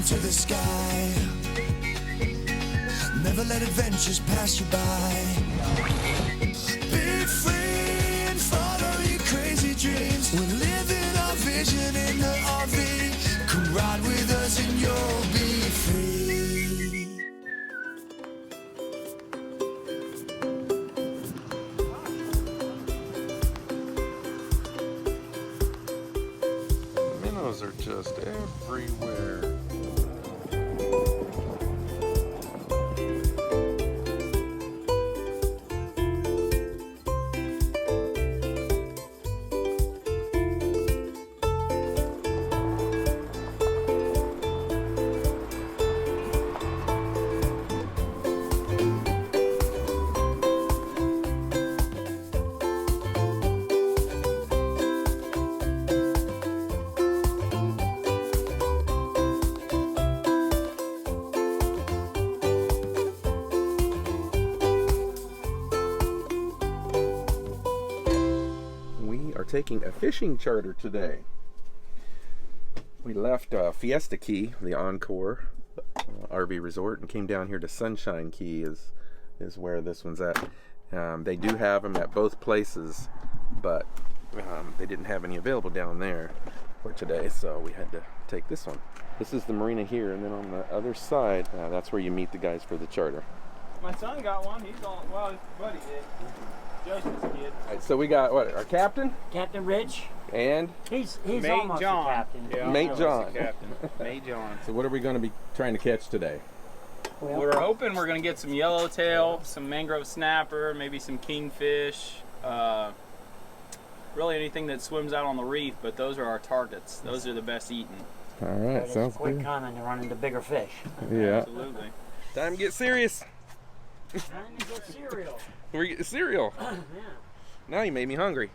to the sky. Never let adventures pass you by. Be free and follow your crazy dreams. We're living our vision in the RV. Come ride with us and you'll be free. Minnows are just everywhere. Taking a fishing charter today. We left Fiesta Key, the Encore RV resort, and came down here to Sunshine Key is where this one's at. They do have them at both places, but they didn't have any available down there for today, so we had to take this one. This is the marina here, and then on the other side, that's where you meet the guys for the charter. My son got one. He's all, well, his buddy did. Justin's kid. All right, so we got what? Our captain? Captain Rich. And? He's Mate almost John. a captain. Yeah, Mate John. Captain. Mate John. So what are we going to be trying to catch today? Well, We're hoping we're going to get some yellowtail, some mangrove snapper, maybe some kingfish. Really anything that swims out on the reef, but those are our targets. Those are the best eating. All right, but sounds it's quick good. coming to run into bigger fish. Yeah. Absolutely. Time to get serious. Time to get cereal. We're getting cereal. Yeah. Now you made me hungry.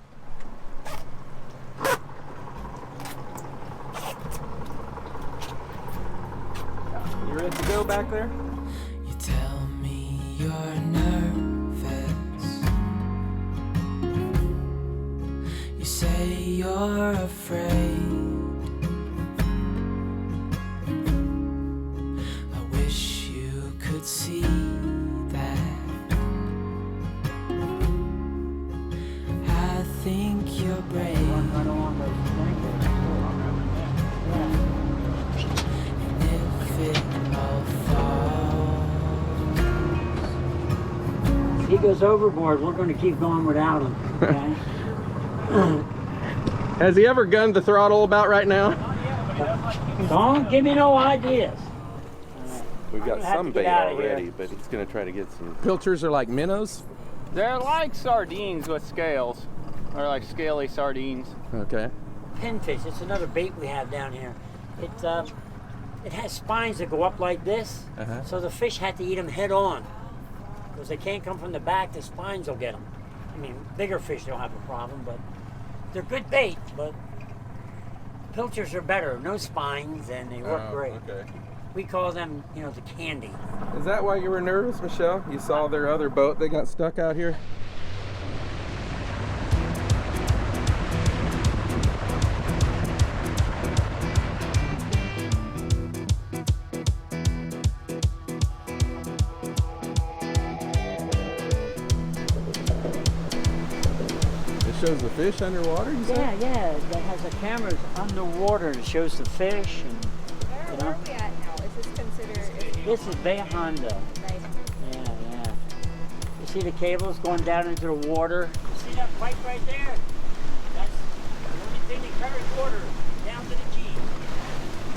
You ready to go back there? You tell me you're nervous. You say you're afraid. I wish you could see that. I think you're brave. Right along those blankets. And if it all falls, If he goes overboard, we're going to keep going without him. Okay? Has he ever gunned the throttle about right now? Don't give me no ideas. We've got I'm gonna have some to get bait out of already, here. but he's going to try to get some. Pilchers are like minnows? They're like sardines with scales. Or like scaly sardines. Okay. Pinfish, it's another bait we have down here. It has spines that go up like this, so the fish had to eat them head on. Because they can't come from the back, the spines will get them. I mean, bigger fish don't have a problem, but they're good bait, but pilchers are better. No spines, and they work great. Okay. We call them, you know, the candy. Is that why you were nervous, Michelle? You saw their other boat that got stuck out here? Shows the fish underwater, you said? Yeah, that has the cameras underwater and shows the fish. And, Where are we at now? Is this considered? This is Bay Honda. Nice. Yeah. You see the cables going down into the water? You see that pipe right there? That's the only thing that carries water down to the Keys.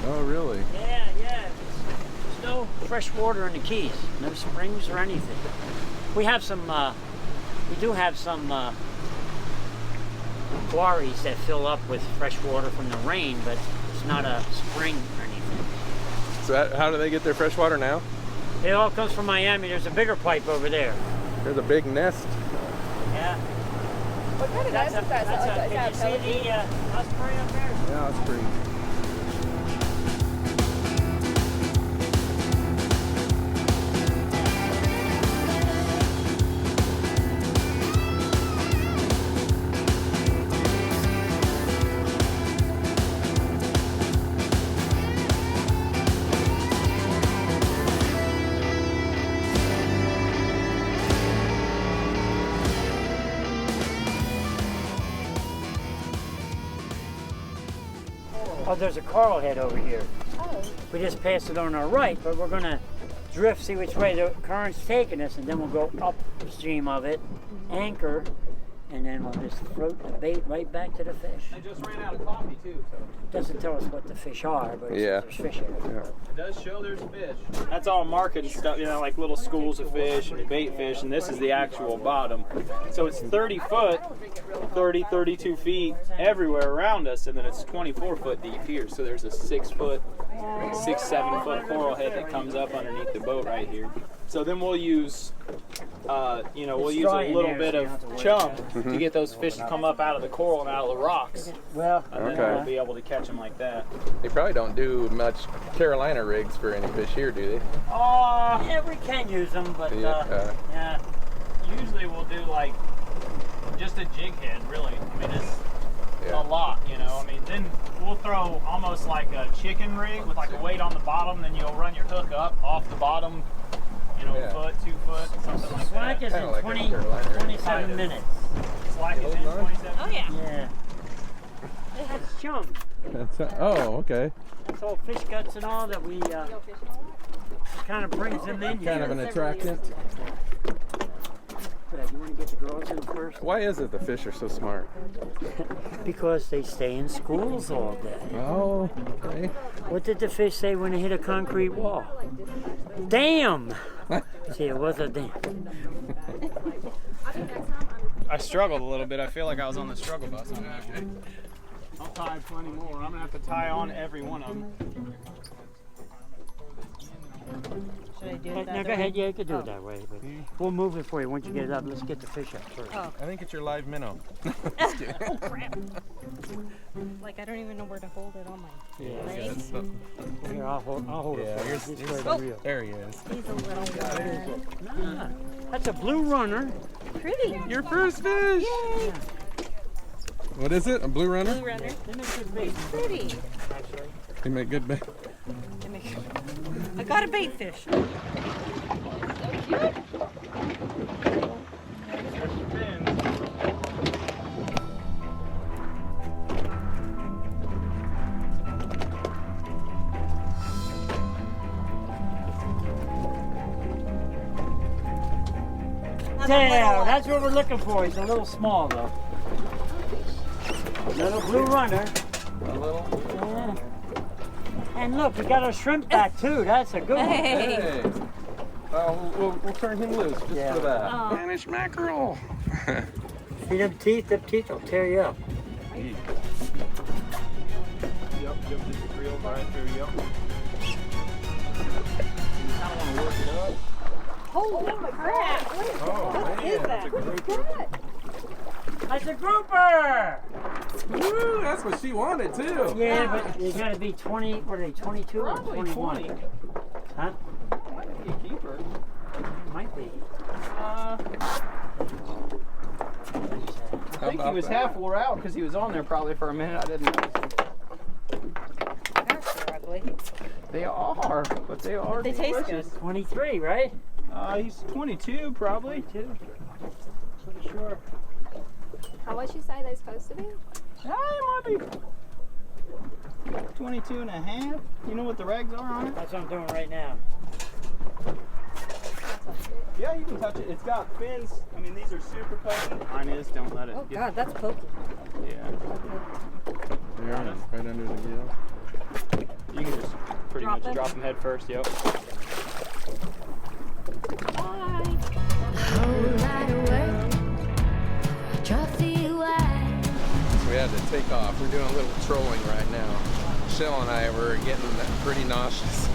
Oh, really? Yeah. There's no fresh water in the Keys. No springs or anything. We have some, we do have some quarries that fill up with fresh water from the rain, but it's not a spring or anything. So how do they get their fresh water now? It all comes from Miami. There's a bigger pipe over there. There's a big nest. Yeah. What kind of nest is that? Can you see the osprey up there? Yeah, that's pretty. Oh, there's a coral head over here. Oh, We just passed it on our right, but we're gonna drift, see which way the current's taking us, and then we'll go upstream of it, anchor, and then we'll just float the bait right back to the fish. I just ran out of coffee too, so Doesn't tell us what the fish are, but it Yeah. says there's fish here. it does show there's fish. That's all market stuff, you know, like little schools of fish and bait fish, and this is the actual bottom. So it's 30 foot, 30, 32 feet everywhere around us, and then it's 24 foot deep here. So there's a 6 foot, 6, 7 foot coral head that comes up underneath the boat right here. So then we'll use, we'll use a little bit of chum to get those fish to come up out of the coral and out of the rocks. Well, And then we'll be able to catch them like that. They probably don't do much Carolina rigs for any fish here, do they? yeah, we can use them, but yeah. Usually we'll do like just a jig head, really. I mean, it's Yeah. a lot, you know. I mean, then we'll throw almost like a chicken rig with like a weight on the bottom, then you'll run your hook up off the bottom, Yeah. foot, 2 foot, something like Slack that. is Kinda in like a 27 Kind of. minutes. Slack is in Hold on. 27. oh yeah. Yeah. That's chum. Oh, okay. That's all fish guts and all that we Go fishing a lot? kind of brings them in Kind of here. an attractant. You want to get the girls in first? Why is it the fish are so smart? Because they stay in schools all day. Oh, okay. What did the fish say when they hit a concrete wall? Damn! See, it was a damn. I struggled a little bit. I feel like I was on the struggle bus on that one. I'll tie plenty more. I'm gonna have to tie on every one of them. Should I do No, it that go way? ahead. Yeah, you could do it that way. But we'll move it for you once you get it up. Let's get the fish up first. Oh. I think it's your live minnow. Oh crap. Like I don't even know where to hold it on my Yeah. legs. Here, I'll hold it for you. This is where the real. There he is. He's a little guy. Ah, that's a blue runner. Pretty. Your first fish. Yay. What is it? A blue runner? Blue runner. They make good bait, Pretty. actually. They make good bait. I got a bait fish. There, that's what we're looking for. He's a little small though. Little blue runner. A little. Yeah. And look, we got our shrimp back too. That's a good one. Hey. Hey. We'll turn him loose just Yeah. for that. Oh. Spanish mackerel. See them teeth? Them teeth will tear you up. Yep, just reel right through, yep. You kind of want to work it up. Holy crap. Oh, What is that? What is that? That's a grouper! Woo, that's what she wanted too. Yeah, but you gotta be 20, what are they, 22 or Probably 21? 20. Huh? Might be a keeper. Might be. I think he was half wore out because he was on there probably for a minute. I didn't notice him. They're ugly. They are, but they are They taste delicious. 23, right? He's 22 probably. 22. Pretty sure. How much you say they're supposed to be? It might be 22 and a half. You know what the regs are on it? That's what I'm doing right now. Yeah, you can touch it. It's got fins. I mean, these are super potent. Mine is. Don't let it Oh get. God, that's pokey. Yeah. There, right under the gill. You can just pretty Drop much it? drop them head first. Yep. Bye. So we had to take off. We're doing a little trolling right now. Shell and I were getting pretty nauseous.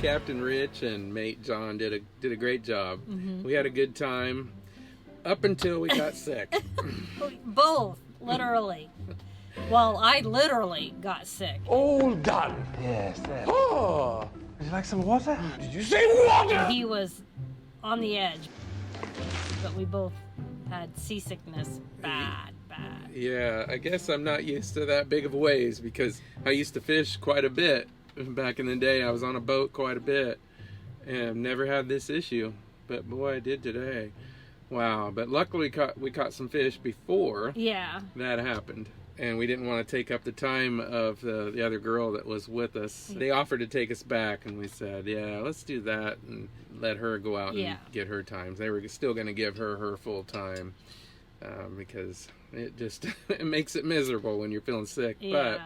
Captain Rich and mate John did a great job. We had a good time up until we got sick. Both, literally. Well, I literally got sick. All done. Yes. Oh, would you like some water? Did you say water? He was on the edge, but we both had seasickness. Bad. Yeah, I guess I'm not used to that big of waves because I used to fish quite a bit. Back in the day, I was on a boat quite a bit and I've never had this issue. But boy, I did today. Wow, but luckily we caught some fish before that happened. And we didn't want to take up the time of the other girl that was with us. They offered to take us back, and we said, yeah, let's do that and let her go out and get her times. They were still going to give her full time because it just it makes it miserable when you're feeling sick. But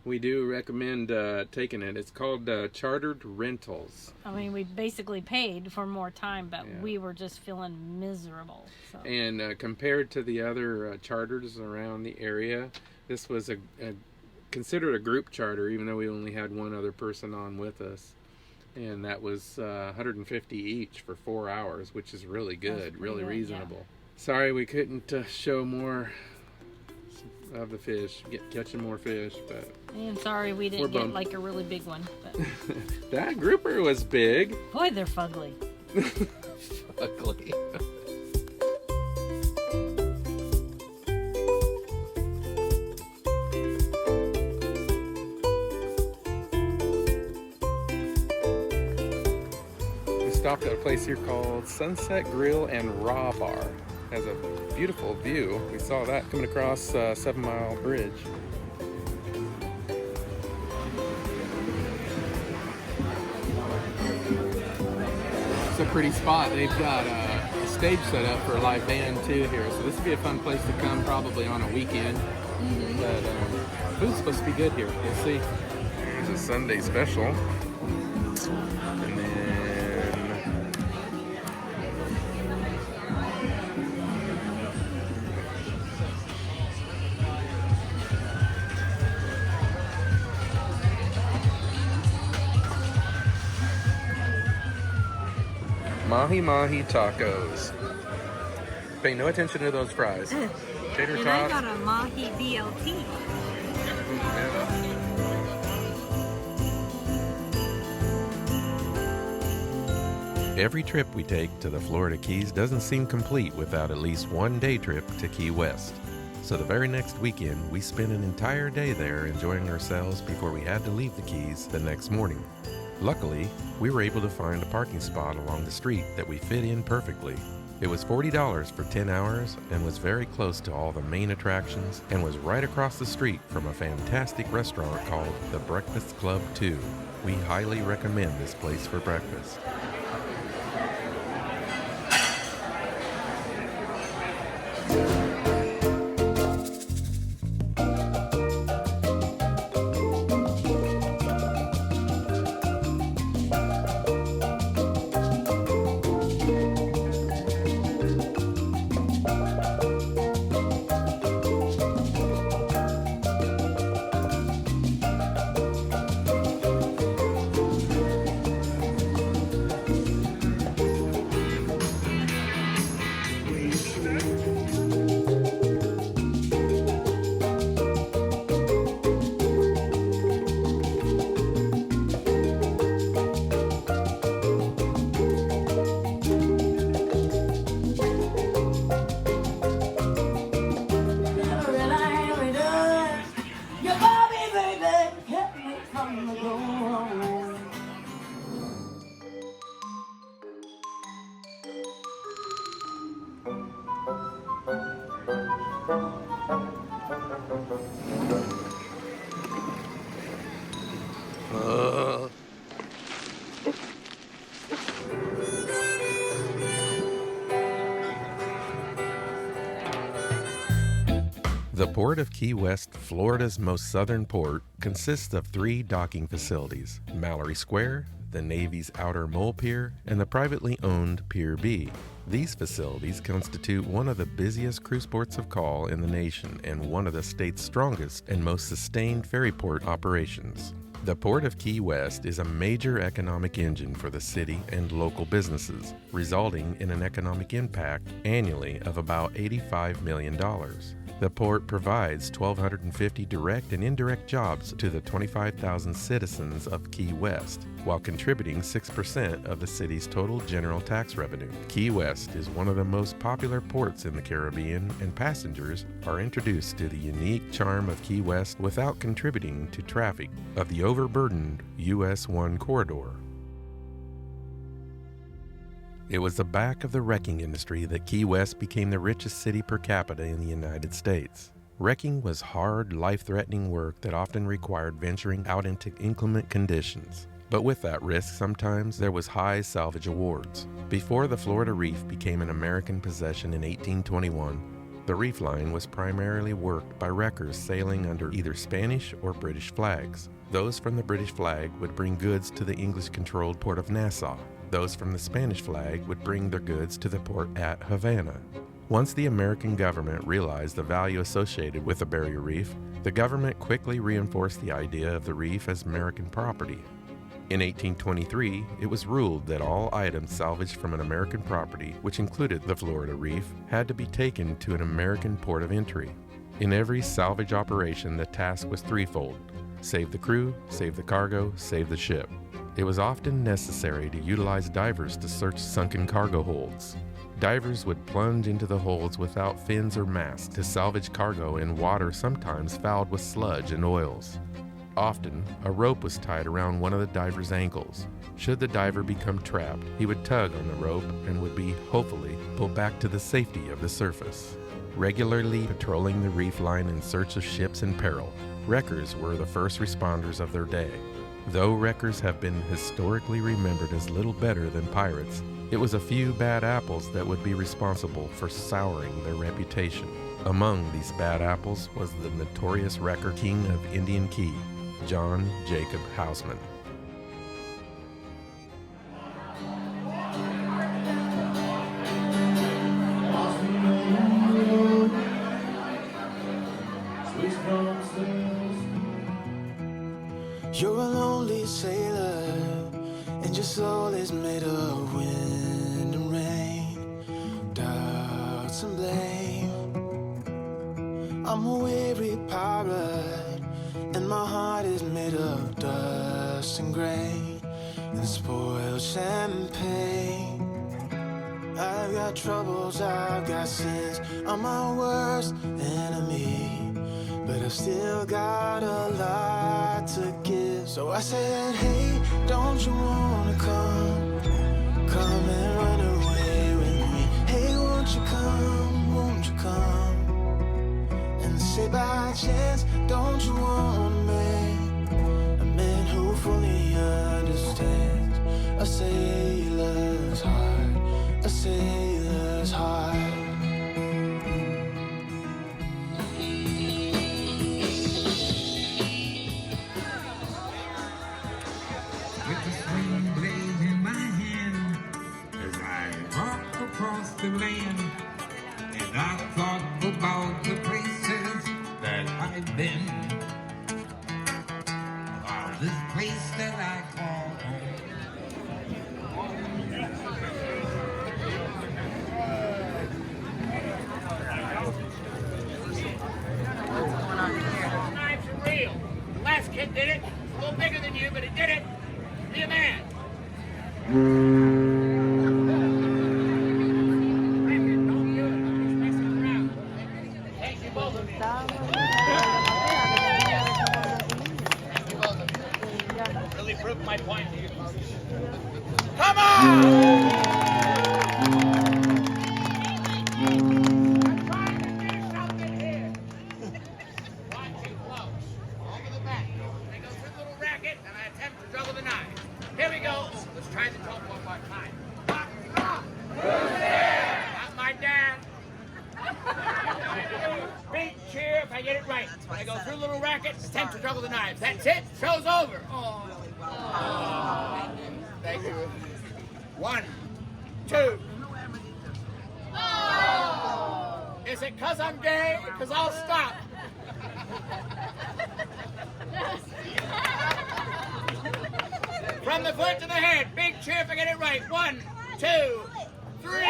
we do recommend taking it. It's called chartered rentals. I mean, we basically paid for more time, but we were just feeling miserable. So. And compared to the other charters around the area, this was considered a group charter, even though we only had one other person on with us. And that was $150 each for 4 hours, which is really good, really reasonable. Yeah. Sorry we couldn't show more of the fish, catching more fish, but and sorry we didn't get like a really big one. But that grouper was big. Boy, they're fugly. Fugly. We stopped at a place here called Sunset Grill and Raw Bar. Has a beautiful view. We saw that coming across 7 Mile Bridge. It's a pretty spot. They've got a stage set up for a live band too here, so this would be a fun place to come probably on a weekend. But food's supposed to be good here. We'll see. Here's a Sunday special. And then mahi tacos. Pay no attention to those fries. Tater and tot. I got a mahi BLT. Every trip we take to the Florida Keys doesn't seem complete without at least one day trip to Key West. So the very next weekend, we spent an entire day there enjoying ourselves before we had to leave the Keys the next morning. Luckily, we were able to find a parking spot along the street that we fit in perfectly. It was $40 for 10 hours and was very close to all the main attractions and was right across the street from a fantastic restaurant called the Breakfast Club 2. We highly recommend this place for breakfast. The Port of Key West, Florida's most southern port, consists of 3 docking facilities: Mallory Square, the Navy's Outer Mole Pier, and the privately owned Pier B. These facilities constitute one of the busiest cruise ports of call in the nation and one of the state's strongest and most sustained ferry port operations. The Port of Key West is a major economic engine for the city and local businesses, resulting in an economic impact annually of about $85 million. The port provides 1,250 direct and indirect jobs to the 25,000 citizens of Key West, while contributing 6% of the city's total general tax revenue. Key West is one of the most popular ports in the Caribbean, and passengers are introduced to the unique charm of Key West without contributing to traffic of the overburdened US 1 corridor. It was the back of the wrecking industry that Key West became the richest city per capita in the United States. Wrecking was hard, life-threatening work that often required venturing out into inclement conditions. But with that risk, sometimes there was high salvage awards. Before the Florida Reef became an American possession in 1821, the reef line was primarily worked by wreckers sailing under either Spanish or British flags. Those from the British flag would bring goods to the English-controlled port of Nassau. Those from the Spanish flag would bring their goods to the port at Havana. Once the American government realized the value associated with the barrier reef, the government quickly reinforced the idea of the reef as American property. In 1823, it was ruled that all items salvaged from an American property, which included the Florida Reef, had to be taken to an American port of entry. In every salvage operation, the task was threefold: save the crew, save the cargo, save the ship. It was often necessary to utilize divers to search sunken cargo holds. Divers would plunge into the holds without fins or masks to salvage cargo in water sometimes fouled with sludge and oils. Often, a rope was tied around one of the diver's ankles. Should the diver become trapped, he would tug on the rope and would be, hopefully, pulled back to the safety of the surface. Regularly patrolling the reef line in search of ships in peril, wreckers were the first responders of their day. Though wreckers have been historically remembered as little better than pirates, it was a few bad apples that would be responsible for souring their reputation. Among these bad apples was the notorious wrecker king of Indian Key, John Jacob Housman. You're a lonely sailor, and your soul is made of wind and rain, doubts and blame. I'm a weary pirate, and my heart is made of dust and grain and spoiled champagne. I've got troubles, I've got sins, I'm my worst enemy, but I've still got a lot to give. So I said, hey, don't you wanna come and run away with me? Hey, won't you come and say by chance, don't you wanna make a man who fully understands a sailor's heart, a sailor's heart. Across the land, and I thought about the places that I've been. This place that I call home. What's going on here? Those knives are real. The last kid did it. It's a little bigger than you, but he did it. Be a man. Really proved my point to you. Come on! I'm trying to do something here. Watch it close. Over the back. I go through the little racket and I attempt to juggle the knife. Here we go. Let's try the joke one more time. Who's there? Not my dad. Big cheer if I get it right. When I go through the little racket, attempt to juggle the knives. That's it. Show's over. Oh. Thank you. 1, 2. Oh. Is it 'cause I'm gay? 'Cause I'll stop. From the foot to the head. Big cheer if I get it right. 1, 2, 3. Wait,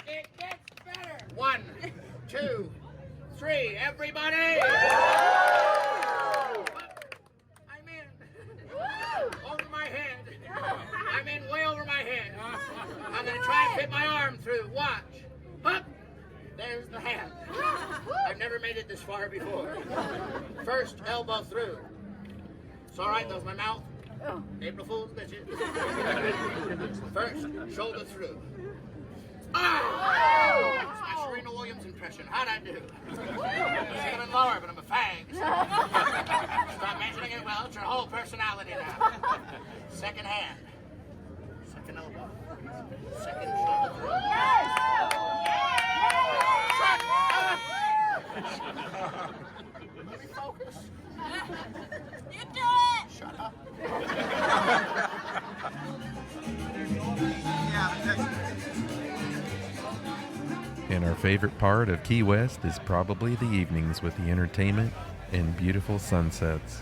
it gets better. 1, 2, 3. Everybody. I'm in. Over my head. I'm in way over my head. I'm going to try and fit my arm through. Watch. Up. There's the hand. I've never made it this far before. First, elbow through. It's all right, that was my mouth. April Fool's bitches. First, shoulder through. Ah! It's my Serena Williams impression. How'd I do? Should have been lower, but I'm a fag. Stop mentioning it. Well, it's your whole personality now. Second hand. Second elbow. Second shoulder through. Let me focus. You do it! Shut up. And our favorite part of Key West is probably the evenings with the entertainment and beautiful sunsets.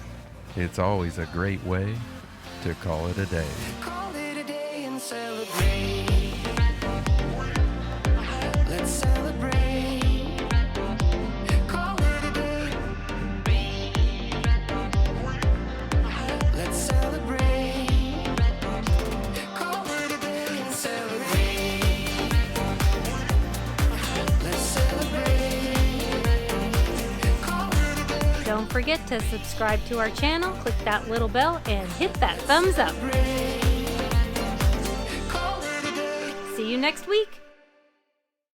It's always a great way to call it a day. Call it a day and celebrate. Let's celebrate. Call it a day. Let's celebrate. Call it a day and celebrate. Let's celebrate. Call it a day. Don't forget to subscribe to our channel, click that little bell, and hit that thumbs up. See you next week.